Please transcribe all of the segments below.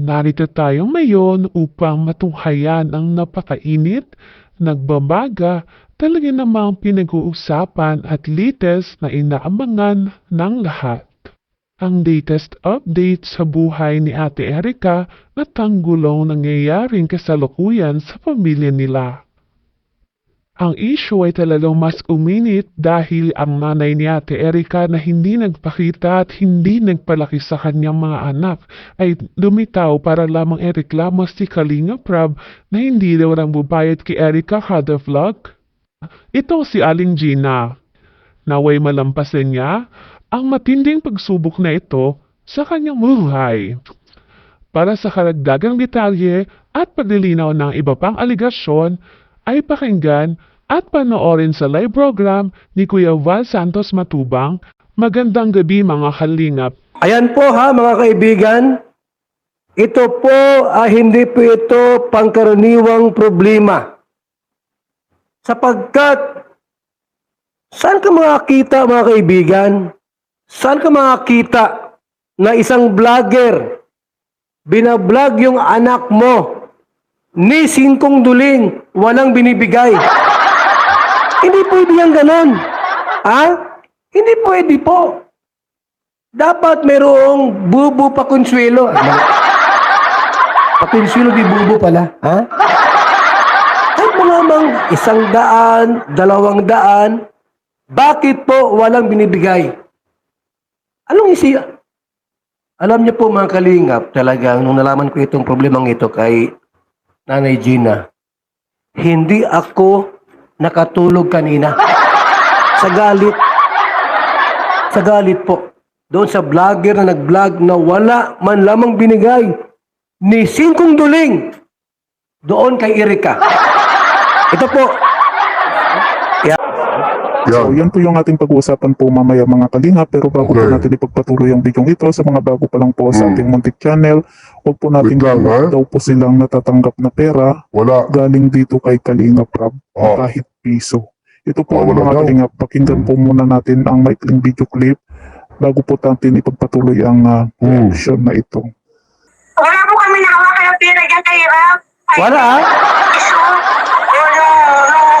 narito tayo ngayon upang matunghayan ang napakainit, nagbabaga, talaga namang pinag-uusapan at latest na inaabangan ng lahat. Ang latest update sa buhay ni Ate Erica at ang gulong nangyayaring kasalukuyan sa pamilya nila. Ang issue ay talagang mas uminit dahil ang nanay ni Ate Erica na hindi nagpakita at hindi nagpalaki sa kanyang mga anak ay lumitaw para lamang ireklamo si Kalinga Prab na hindi daw nang bubayad kay Erica kada vlog. Ito si Aling Gina. Naway malampasan niya ang matinding pagsubok na ito sa kanyang buhay. Para sa karagdagang detalye at paglilinaw ng iba pang aligasyon, ay pakinggan at panoorin sa live program ni Kuya Val Santos Matubang. Magandang gabi mga kalingap. Ayan po ha mga kaibigan, ito po hindi po ito pangkaraniwang problema. Sapagkat, saan ka makakita mga kaibigan? Saan ka makakita na isang vlogger, binablog yung anak mo, ni singkong duling, walang binibigay? Hindi pwede yan ganon. Ha? Hindi pwede po. Dapat merong bubo pa konsuelo. Pakonsuelo di bubo pala. Ha? Kahit malamang 100, 200, bakit po walang binibigay? Anong isi? Alam niyo po mga kalingap, talagang nung nalaman ko itong problemang ito kay Nanay Gina, hindi ako nakatulog kanina. Sa galit. Sa galit po. Doon sa vlogger na nag-vlog na wala man lamang binigay ni singkong duling doon kay Erica. Ito po. So, yan po yung ating pag-uusapan po mamaya mga kalinga. Pero bago po natin ipagpatuloy ang video ito sa mga bago pa lang po sa ating muntik channel, huwag po natin daw po silang natatanggap na pera galing dito kay Kalinga Prab kahit piso. Ito po ang mga kalinga. Pakinggan po muna natin ang maikling video clip bago po natin ipagpatuloy ang reaction na ito. Wala po kami nahawakan ng pera dyan kay Rab. Wala ha?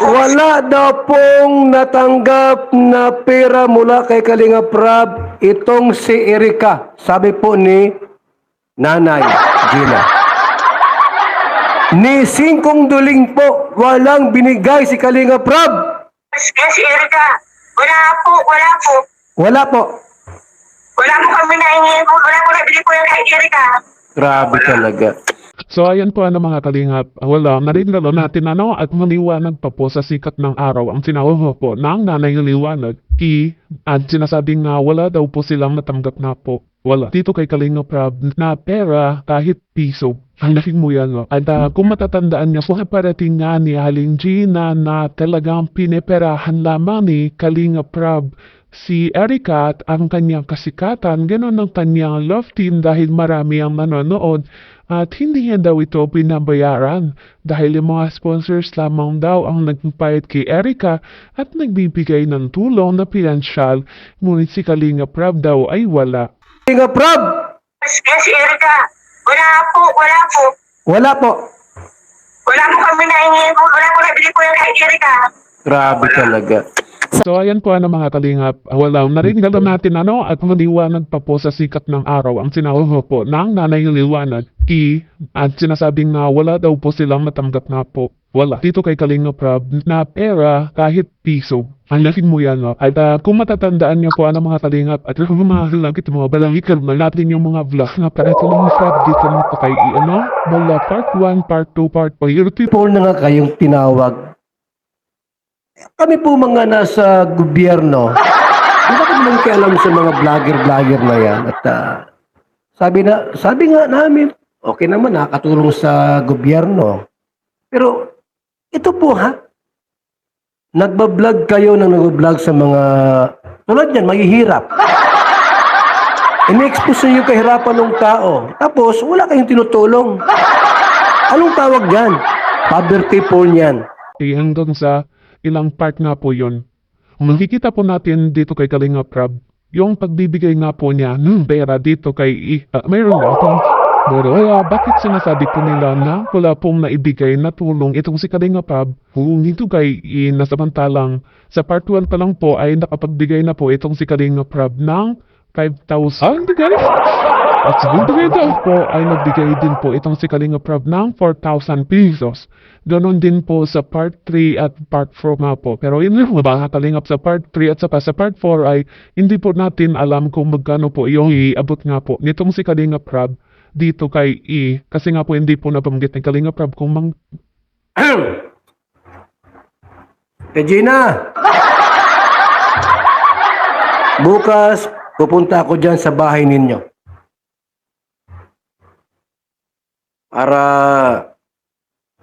Wala daw pong natanggap na pera mula kay Kalinga Prab itong si Erica. Sabi po ni Nanay Gina. Ni singkong duling po, walang binigay si Kalinga Prab. Si Erica, wala po. Wala po. Wala po kami nahingi. Wala po nabili po yung kay Erica. Grabe talaga. So ayan po mga kalingap, narinig natin at maliwanag pa po sa sikat ng araw ang sinawa po ng Nanay Liwanag at sinasabing nga wala daw po silang natanggap na po. Wala. Dito kay Kalinga Prab na pera kahit piso. Ang laking mo yan. No? At kung matatandaan niya, kung parating nga ni Aling Gina na talagang pineperahan lamang ni Kalinga Prab si Erica at ang kanyang kasikatan, ganoon ang kanyang love team dahil marami ang nanonood at hindi niya daw ito pinabayaran dahil yung mga sponsors lamang daw ang nagpapayad kay Erica at nagbibigay ng tulong na pinansyal, ngunit si Kalinga Prab daw ay wala. Kalinga Prab! Si Erica, wala po. Wala po. Wala po kami nahingi. Wala po nabili po yung kay Erica. Grabe talaga. So ayan po mga kalingap, narinig natin at maliwanag pa po sa sikat ng araw ang sinawa po ng Nanay Liwanag at sinasabing nga wala daw po silang matanggap na po. Wala. Dito kay Kalinga Prab na pera kahit piso. Ang laking mo yan. No? At kung matatandaan niyo po mga kalingap at kung mahalagit mo, balawikan na natin yung mga vlog na para ito lang sa dito na kay mula part 1, part 2, part 3. Paul na nga kayong tinawag. Kami po mga nasa gobyerno, hindi ba kami nakikialam sa mga vlogger na yan? At sabi nga namin, okay naman, nakakatulong sa gobyerno. Pero ito po nagbablog kayo ng nagbablog sa mga, tulad yan, mahihirap. Ini-expose nyo yung kahirapan ng tao. Tapos, wala kayong tinutulong. Anong tawag yan? Poverty porn yan. Hanggang sa ilang part nga po yun. Makikita po natin dito kay Kalinga Prab, yung pagbibigay nga po niya ng pera dito kay, mayroon nga akong Pero bakit sinasabi po nila na wala pong naibigay na tulong itong si Kalinga Prab? Kung dito kay nasamantalang sa part 1 pa lang po ay nakapagbigay na po itong si Kalinga Prab ng 5,000. At sa bigay daw po ay nagbigay din po itong si Kalinga Prab ng 4,000 pesos. Ganon din po sa part 3 at part 4 nga po. Pero yun yung mga kalingap sa part 3 at saka sa part 4 ay hindi po natin alam kung magkano po yung iabot nga po nitong si Kalinga Prab dito kay kasi nga po hindi po nabanggit ng Kalinga Prab kung Regina! Bukas, pupunta ako dyan sa bahay ninyo. Para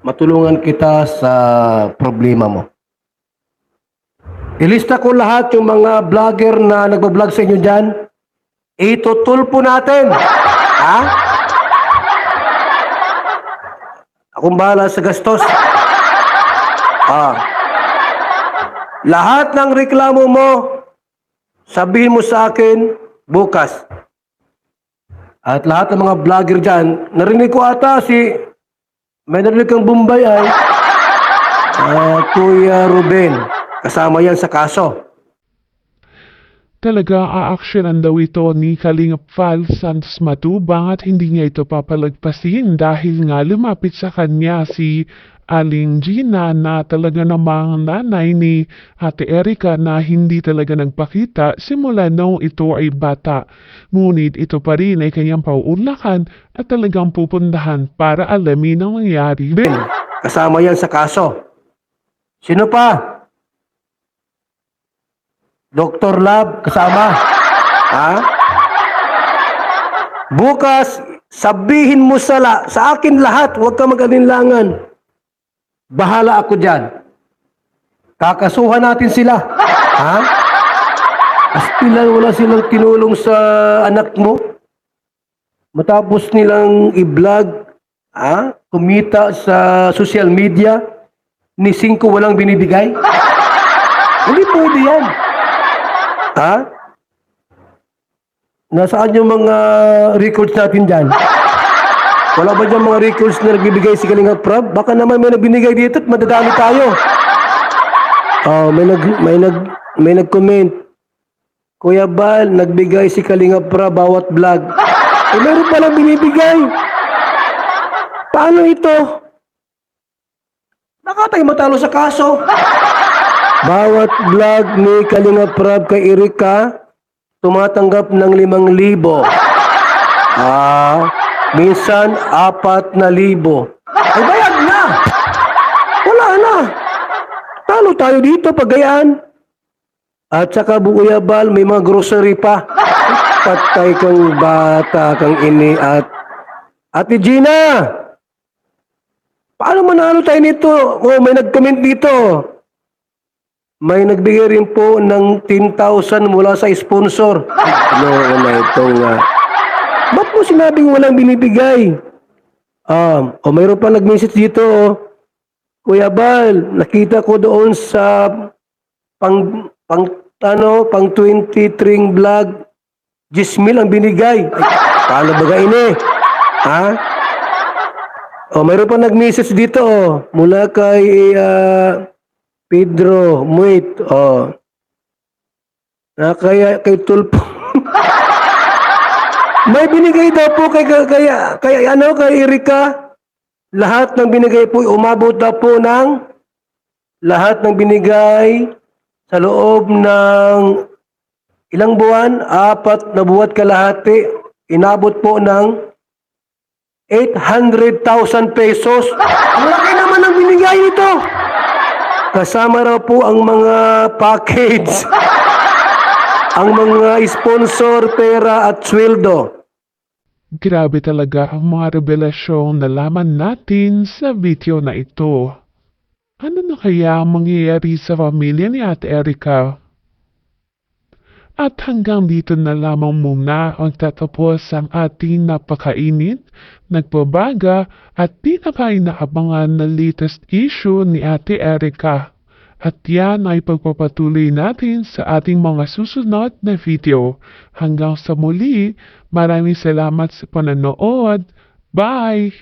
matulungan kita sa problema mo. Ilista ko lahat yung mga vlogger na nagbablog sa inyo dyan. Itutulpo natin. Ha? Akong bahala sa gastos. Lahat ng reklamo mo, sabihin mo sa akin bukas. At lahat ng mga vlogger dyan, narinig ko ata may narinig kang Bombay ay Kuya Ruben. Kasama yan sa kaso. talaga aaksyonan daw ito ni Kalingap Val Santos Matubang at hindi niya ito papalagpasin dahil nga lumapit sa kanya si Aling Gina na talaga namang nanay ni Ate Erica na hindi talaga nagpakita simula nung ito ay bata. Ngunit ito pa rin ay kanyang pauulakan at talagang pupuntahan para alamin ang nangyari. Kasama yan sa kaso. Sino pa? Dr. Lab, kasama. Ha? Bukas, sabihin mo sa akin lahat, huwag ka mag-alinlangan. Bahala ako dyan. Kakasuhan natin sila. Ha? Wala silang tinulong sa anak mo. Matapos nilang i-vlog, kumita sa social media, ni 5 walang binibigay. Hindi pwede yan. Ha? Nasaan yung mga records natin dyan? Wala ba dyan mga records na nagbibigay si Kalinga Prab? Baka naman may nagbinigay dito at madadami tayo. May nag-comment. Kuya Bal, nagbigay si Kalinga Prab bawat vlog. Meron palang binibigay. Paano ito? Baka tayo matalo sa kaso. Bawat vlog ni Kalinga Prab kay Erica, tumatanggap ng 5,000. Minsan 4,000. Ay, bayad na! Wala na! Talo tayo dito, pagayaan. At saka Kuya Bal, may mga grocery pa. Patay kang bata, kang ini at Ate Gina! Paano manalo tayo nito? May nag-comment dito. May nagbigay rin po ng 10,000 mula sa sponsor. Ba't mo sinabing walang binibigay? Mayroon pa nag-message dito. Kuya Bal, nakita ko doon sa pang 23 vlog, 10,000 ang binigay. Ay, paano ba ini? Mayroon pa nag-message dito. Mula kay Pedro Muit. Kay Tulpo. May binigay daw po kay Erica. Lahat ng binigay po, umabot daw po ng lahat ng binigay sa loob ng ilang buwan, 4 na buwat kalahati, inabot po ng 800,000 pesos. Ang laki naman ang binigay nito. Kasama raw po ang mga package, ang mga sponsor, pera at sweldo. Grabe talaga ang mga revelasyong nalaman natin sa video na ito. Ano na kaya ang mangyayari sa pamilya ni Ate Erica? At hanggang dito na lamang muna ang tatapos ang ating napakainit, nagbabaga at pinaka-inaabangan na latest issue ni Ate Erica. At yan ay pagpapatuloy natin sa ating mga susunod na video. Hanggang sa muli, maraming salamat sa panonood Bye!